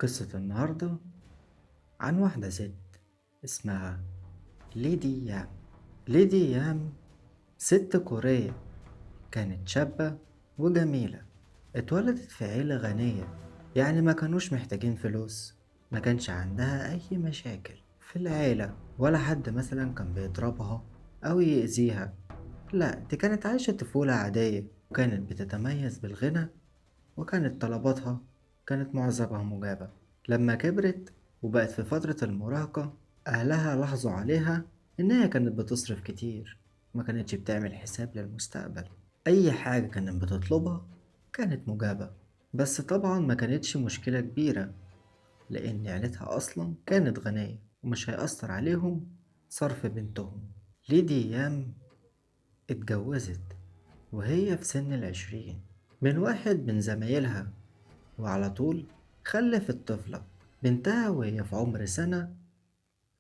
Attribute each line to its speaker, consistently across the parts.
Speaker 1: قصة النهاردة عن واحدة ست اسمها ليدي يام. ليدي يام ست كورية، كانت شابة وجميلة. اتولدت في عيلة غنية، يعني ما كانوش محتاجين فلوس. ما كانش عندها أي مشاكل في العيلة، ولا حد مثلا كان بيضربها أو يأذيها. لا، دي كانت عايشة طفولة عادية، وكانت بتتميز بالغنى، وكانت طلباتها كانت معظمها مجابة. لما كبرت وبقت في فترة المراهقة، أهلها لاحظوا عليها إنها كانت بتصرف كتير، ما كانتش بتعمل حساب للمستقبل. أي حاجة كانت بتطلبها كانت مجابة. بس طبعا ما كانتش مشكلة كبيرة، لأن عيلتها أصلا كانت غنية ومش هيأثر عليهم صرف بنتهم. ليدي يام اتجوزت وهي في سن العشرين من واحد من زمايلها، وعلى طول خلفت طفلة. بنتها وهي في عمر سنة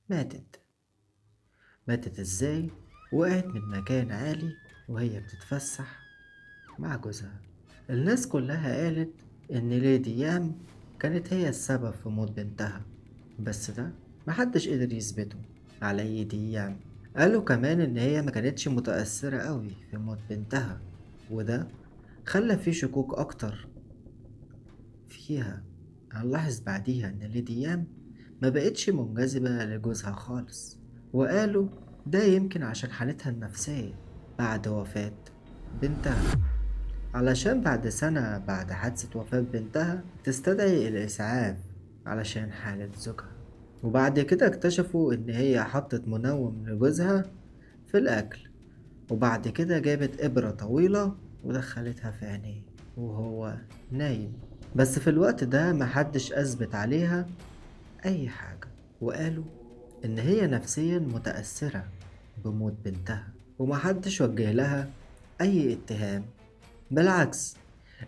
Speaker 1: ماتت. ماتت ازاي؟ وقعت من مكان عالي وهي بتتفسح مع جوزها. الناس كلها قالت ان ليدي يام كانت هي السبب في موت بنتها، بس ده محدش قدر يثبته على ليدي يام. قالوا كمان ان هي ما كانتش متأثرة قوي في موت بنتها، وده خلى في شكوك اكتر فيها. هنلاحظ بعديها إن ليدي يام ما بقتش منجذبة لجوزها خالص، وقالوا ده يمكن عشان حالتها النفسية بعد وفاة بنتها. علشان بعد سنة بعد حادثة وفاة بنتها تستدعي الإسعاف علشان حالة زوجها. وبعد كده اكتشفوا إن هي حطت منوم لجوزها في الأكل، وبعد كده جابت إبرة طويلة ودخلتها في عينيه وهو نايم. بس في الوقت ده محدش أثبت عليها أي حاجة، وقالوا إن هي نفسيا متأثرة بموت بنتها، ومحدش وجه لها أي اتهام. بالعكس،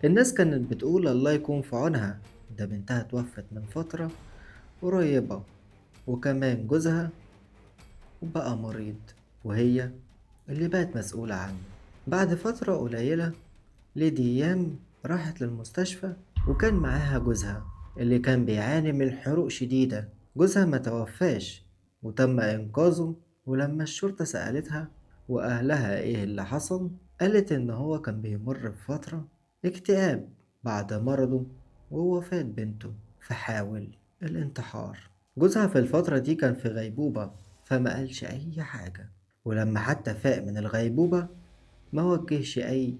Speaker 1: الناس كانت بتقول الله يكون في عونها، ده بنتها توفت من فترة قريبة، وكمان جوزها وبقى مريض، وهي اللي بقت مسؤولة عنه. بعد فترة قليلة ليدي يام راحت للمستشفى، وكان معاها جوزها اللي كان بيعاني من حروق شديدة. جوزها ما توفاش وتم إنقاذه. ولما الشرطة سألتها وأهلها إيه اللي حصل، قالت إن هو كان بيمر بفترة اكتئاب بعد مرضه ووفاة بنته، فحاول الانتحار. جوزها في الفترة دي كان في غيبوبة، فما قالش أي حاجة. ولما حتى فاق من الغيبوبة ما وجهش أي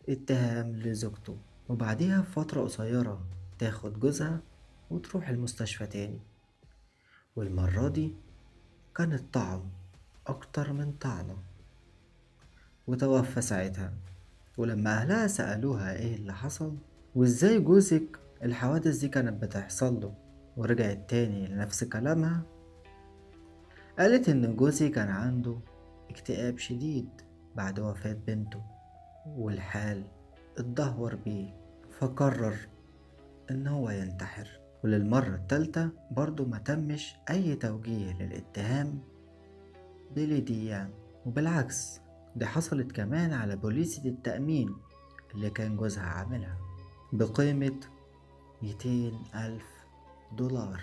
Speaker 1: اتهام لزوجته. وبعديها بفترة قصيرة تاخد جوزها وتروح المستشفى تاني، والمرة دي كانت طعن أكتر من طعنة، وتوفى ساعتها. ولما أهلها سألوها إيه اللي حصل وإزاي جوزك الحوادث دي كانت بتحصل له، ورجعت تاني لنفس كلامها، قالت إن جوزي كان عنده اكتئاب شديد بعد وفاة بنته، والحال اتدهور بيه، فقرر إن هو ينتحر. وللمرة التالتة برضو ما تمش أي توجيه للاتهام بليديان، وبالعكس دي حصلت كمان على بوليسة التأمين اللي كان جوزها عاملها بقيمة 200,000 دولار.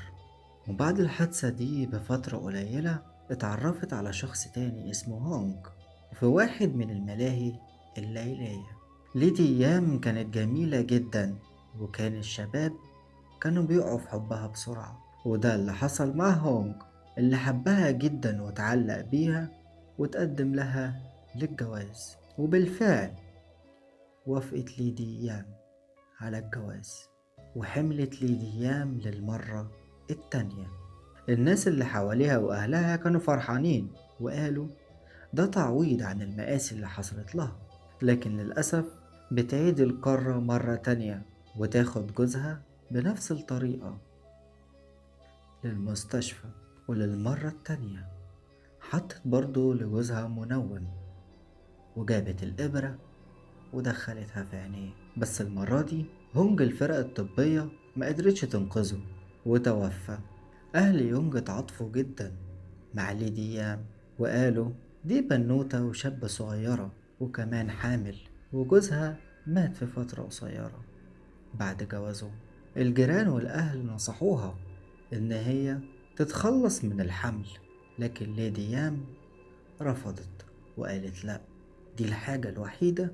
Speaker 1: وبعد الحادثة دي بفترة قليلة اتعرفت على شخص تاني اسمه هونج في واحد من الملاهي الليلية. ليدي يام كانت جميلة جدا، وكان الشباب كانوا بيقعوا في حبها بسرعة، وده اللي حصل مع هونج اللي حبها جدا وتعلق بيها وتقدم لها للجواز. وبالفعل وافقت ليدي يام على الجواز، وحملت ليدي يام للمرة التانية. الناس اللي حواليها وأهلها كانوا فرحانين وقالوا ده تعويض عن المآسي اللي حصلت لها. لكن للأسف بتعيد القارة مرة تانية وتاخد جوزها بنفس الطريقة للمستشفى، وللمرة التانية حطت برضو لجوزها منوم، وجابت الإبرة ودخلتها في عينيه. بس المرة دي هونج الفرقة الطبية ما قدرتش تنقذه وتوفى. أهل يونج اتعاطفوا جدا مع ليدي يام، وقالوا دي بنوتة وشابة صغيرة وكمان حامل، وجوزها مات في فترة قصيرة بعد جوازهم. الجيران والأهل نصحوها إن هي تتخلص من الحمل، لكن ليدي يام رفضت وقالت لأ، دي الحاجة الوحيدة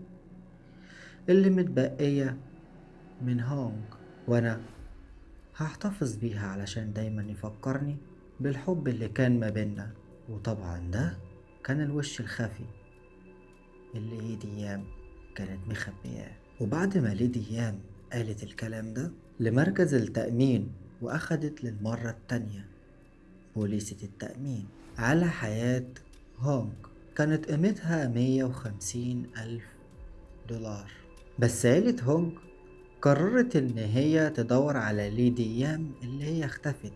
Speaker 1: اللي متبقية من هونج، وأنا هحتفظ بيها علشان دايما يفكرني بالحب اللي كان ما بينا. وطبعا ده كان الوش الخفي اللي ليدي يام كانت مخبياه. وبعد ما ليدي يام قالت الكلام ده لمركز التأمين، وأخدت للمرة التانية بوليسة التأمين على حياة هونج، كانت قيمتها 150,000 دولار. بس عيلة هونج قررت إن هي تدور على ليدي يام اللي هي اختفت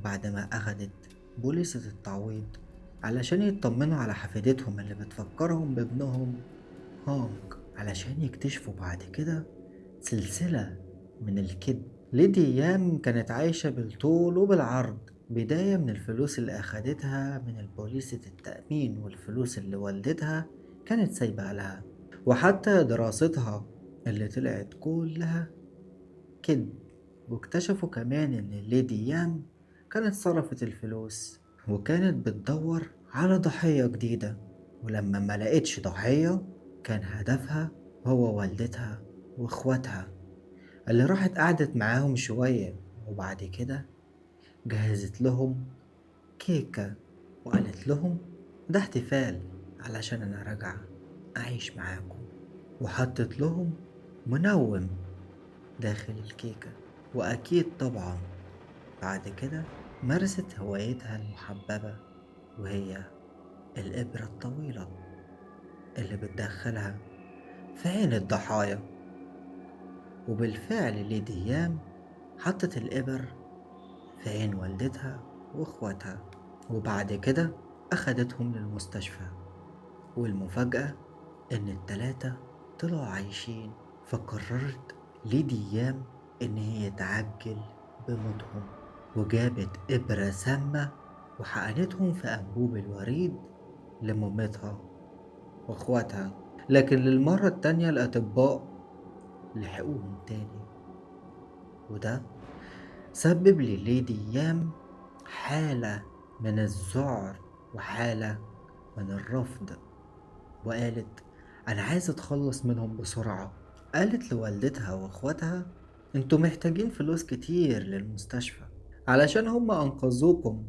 Speaker 1: بعد ما أخدت بوليصة التعويض، علشان يطمنوا على حفيدتهم اللي بتفكرهم بابنهم هونج، علشان يكتشفوا بعد كده سلسلة من الكذب. ليدي يام كانت عايشة بالطول وبالعرض، بداية من الفلوس اللي أخدتها من البوليسة التأمين والفلوس اللي والدتها كانت سايبها لها، وحتى دراستها اللي طلعت كلها كذب. واكتشفوا كمان إن ليدي يام كانت صرفت الفلوس وكانت بتدور على ضحية جديدة، ولما ما لقيتش ضحية كان هدفها هو والدتها واخواتها، اللي راحت قعدت معاهم شوية وبعد كده جهزت لهم كيكة وقالت لهم ده احتفال علشان أنا راجعة أعيش معاكم، وحطت لهم منوم داخل الكيكة. وأكيد طبعا بعد كده مارست هوايتها المحببة، وهي الإبرة الطويلة اللي بتدخلها في عين الضحايا. وبالفعل ليدي يام حطت الإبر في عين والدتها واخواتها، وبعد كده أخدتهم للمستشفى. والمفاجأة إن التلاتة طلعوا عايشين، فقررت ليدي يام إن هي تعجل بموتهم، وجابت إبرة سامة وحقنتهم في أنبوب الوريد لمامتها واخواتها. لكن للمرة التانية الأطباء لحقوهم تاني، وده سبب لليدي يام حالة من الذعر وحالة من الرفض، وقالت أنا عايزة أتخلص منهم بسرعة. قالت لوالدتها وأخواتها انتوا محتاجين فلوس كتير للمستشفى علشان هم أنقذوكم،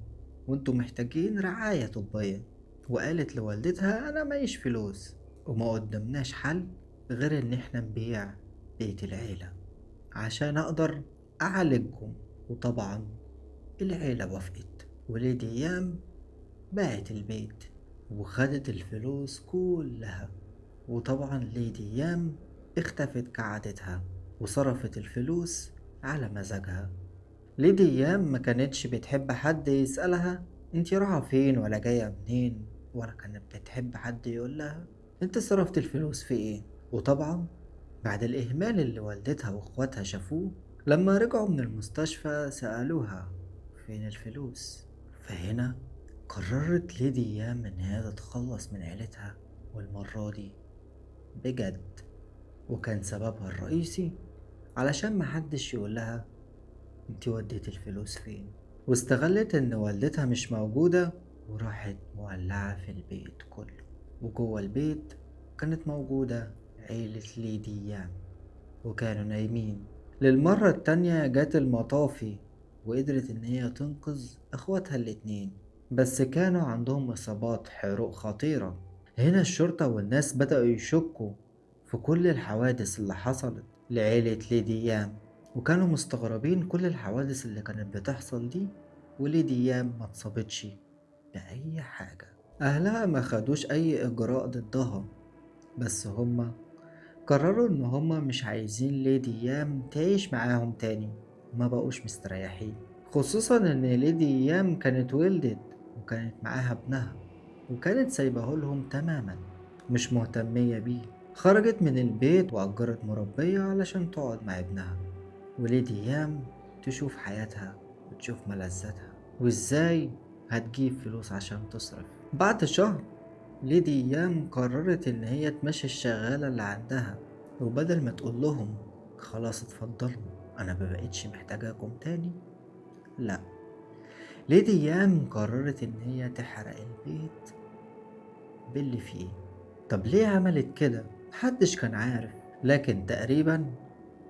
Speaker 1: وانتوا محتاجين رعاية طبية. وقالت لوالدتها أنا معيش فلوس وما قدمناش حل غير إن احنا نبيع بيت العيلة عشان أقدر أعالجكم. وطبعا العيلة وافقت، وليدي يام باعت البيت وخدت الفلوس كلها. وطبعا ليدي يام اختفت كعادتها وصرفت الفلوس على مزاجها. ليدي يام ما كانتش بتحب حد يسألها انتي رايحة فين ولا جاية منين، ولا كانت بتحب حد يقول لها انت صرفت الفلوس في ايه. وطبعا بعد الإهمال اللي والدتها واخواتها شافوه، لما رجعوا من المستشفى سألوها فين الفلوس. فهنا قررت ليدي يام إنها تتخلص من عيلتها، والمرة دي بجد. وكان سببها الرئيسي علشان محدش يقولها انتي وديت الفلوس فين. واستغلت ان والدتها مش موجودة وراحت مولعة في البيت كله. وجوه البيت كانت موجودة عيلة ليدي يام وكانوا نايمين. للمرة التانية جات المطافي وقدرت ان هي تنقذ اخواتها الاتنين، بس كانوا عندهم اصابات حروق خطيرة. هنا الشرطة والناس بدأوا يشكوا في كل الحوادث اللي حصلت لعيلة ليدي يام، وكانوا مستغربين كل الحوادث اللي كانت بتحصل دي وليدي يام ما اتصابتش بأي حاجة. أهلها ما خدوش أي إجراء ضدها، بس هما قرروا إن هما مش عايزين ليدي يام تعيش معاهم تاني، ما بقوش مستريحين، خصوصا إن ليدي يام كانت ولدت وكانت معاها ابنها وكانت سايباه لهم تماما، مش مهتمية بيه. خرجت من البيت وأجرت مربية علشان تقعد مع ابنها، وليدي يام تشوف حياتها وتشوف ملذاتها وإزاي هتجيب فلوس عشان تصرف. بعد شهر ليدي يام قررت إن هي تمشي الشغالة اللي عندها، وبدل ما تقول لهم خلاص اتفضلوا أنا مبقتش محتاجاكم تاني؟ لأ. ليدي يام قررت إن هي تحرق البيت باللي فيه. طب ليه عملت كده؟ محدش كان عارف، لكن تقريبا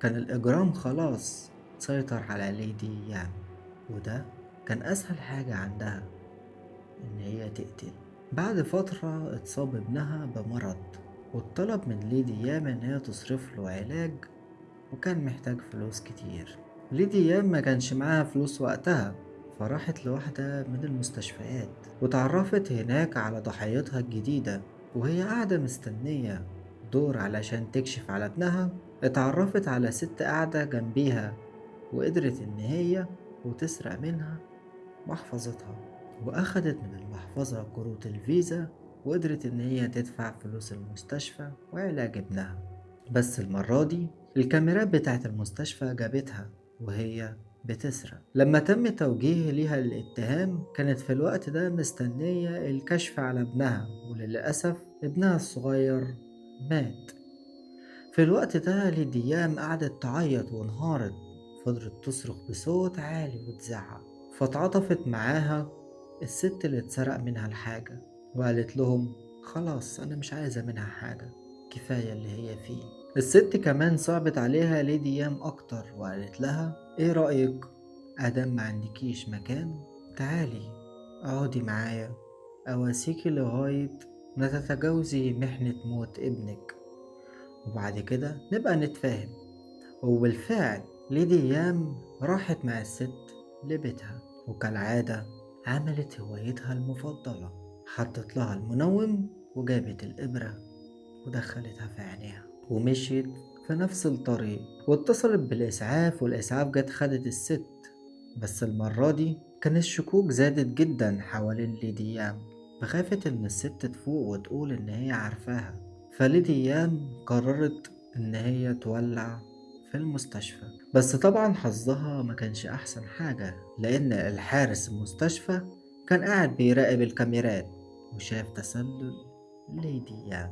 Speaker 1: كان الإجرام خلاص سيطر على ليدي يام، وده كان أسهل حاجة عندها إن هي تقتل. بعد فترة اتصاب ابنها بمرض، واتطلب من ليدي يام إن هي تصرف له علاج، وكان محتاج فلوس كتير. ليدي يام ما كانش معاها فلوس وقتها، فراحت لواحدة من المستشفيات وتعرفت هناك على ضحيتها الجديدة. وهي قاعدة مستنية دور علشان تكشف على ابنها، اتعرفت على ست قاعدة جنبيها، وقدرت إن هي وتسرق منها محفظتها، وأخدت من المحفظة كروت الفيزا، وقدرت إن هي تدفع فلوس المستشفى وعلاج ابنها. بس المرة دي الكاميرات بتاعت المستشفى جابتها وهي بتسرق. لما تم توجيه ليها الاتهام، كانت في الوقت ده مستنية الكشف على ابنها، وللأسف ابنها الصغير مات. في الوقت ده ليديام قعدت تعيط وانهارت، فضلت تصرخ بصوت عالي وتزعق. فتعاطفت معاها الست اللي اتسرق منها الحاجة، وقالت لهم خلاص أنا مش عايزة منها حاجة، كفاية اللي هي فيه. الست كمان صعبت عليها ليديام أكتر، وقالت لها إيه رأيك أدام ما عندكيش مكان، تعالي اقعدي معايا أواسيكي لغاية ما تتجاوزي محنة موت ابنك، وبعد كده نبقى نتفاهم. وبالفعل ليدي يام راحت مع الست لبيتها، وكالعادة عملت هوايتها المفضلة، حطت لها المنوم وجابت الإبرة ودخلتها في عينيها، ومشيت في نفس الطريق واتصلت بالإسعاف، والإسعاف جت خدت الست. بس المرة دي كان الشكوك زادت جدا حوالين ليدي يام، فخافت إن الست تفوق وتقول إن هي عارفاها. فليدي يام قررت إن هي تولع في المستشفى. بس طبعا حظها ما كانش أحسن حاجة، لأن الحارس المستشفى كان قاعد بيراقب الكاميرات وشاف تسلل ليدي يام.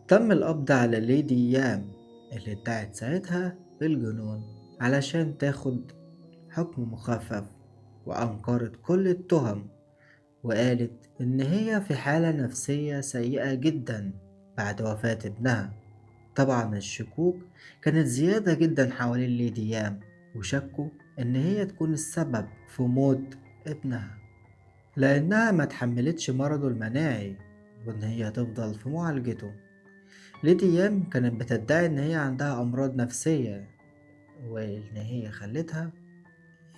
Speaker 1: تم القبض على ليدي يام اللي ادعت ساعتها بالجنون علشان تاخد حكم مخفف، وأنكرت كل التهم، وقالت إن هي في حالة نفسية سيئة جدا بعد وفاة ابنها. طبعا الشكوك كانت زيادة جدا حوالين ليدي يام، وشكوا إن هي تكون السبب في موت ابنها، لأنها ما تحملتش مرضه المناعي وإن هي تفضل في معالجته. ليدي يام كانت بتدعي إن هي عندها أمراض نفسية، وإن هي خلتها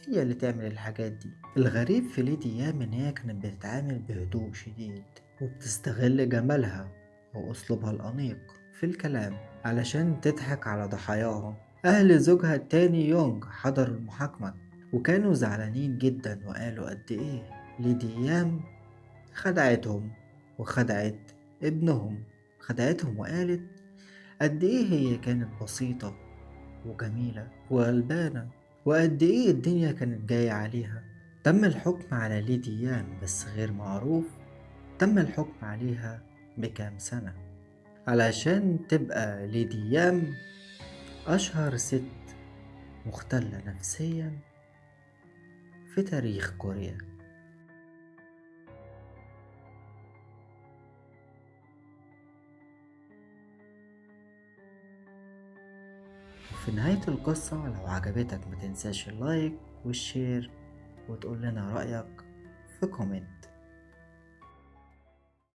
Speaker 1: هي اللي تعمل الحاجات دي. الغريب في ليدي يام إن هي كانت بتتعامل بهدوء شديد، وبتستغل جمالها وأسلوبها الأنيق في الكلام علشان تضحك على ضحاياها. أهل زوجها التاني يونغ حضروا المحاكمة، وكانوا زعلانين جدا، وقالوا قد إيه ليدي يام خدعتهم وخدعت ابنهم. خدعتهم وقالت قد إيه هي كانت بسيطة وجميلة وغلبانة، وقد إيه الدنيا كانت جاية عليها. تم الحكم على ليدي يام بس غير معروف تم الحكم عليها بكام سنة، علشان تبقى ليدي يام أشهر ست مختلة نفسيا في تاريخ كوريا. في نهاية القصة لو عجبتك متنساش اللايك والشير، وتقول لنا رأيك في كومنت.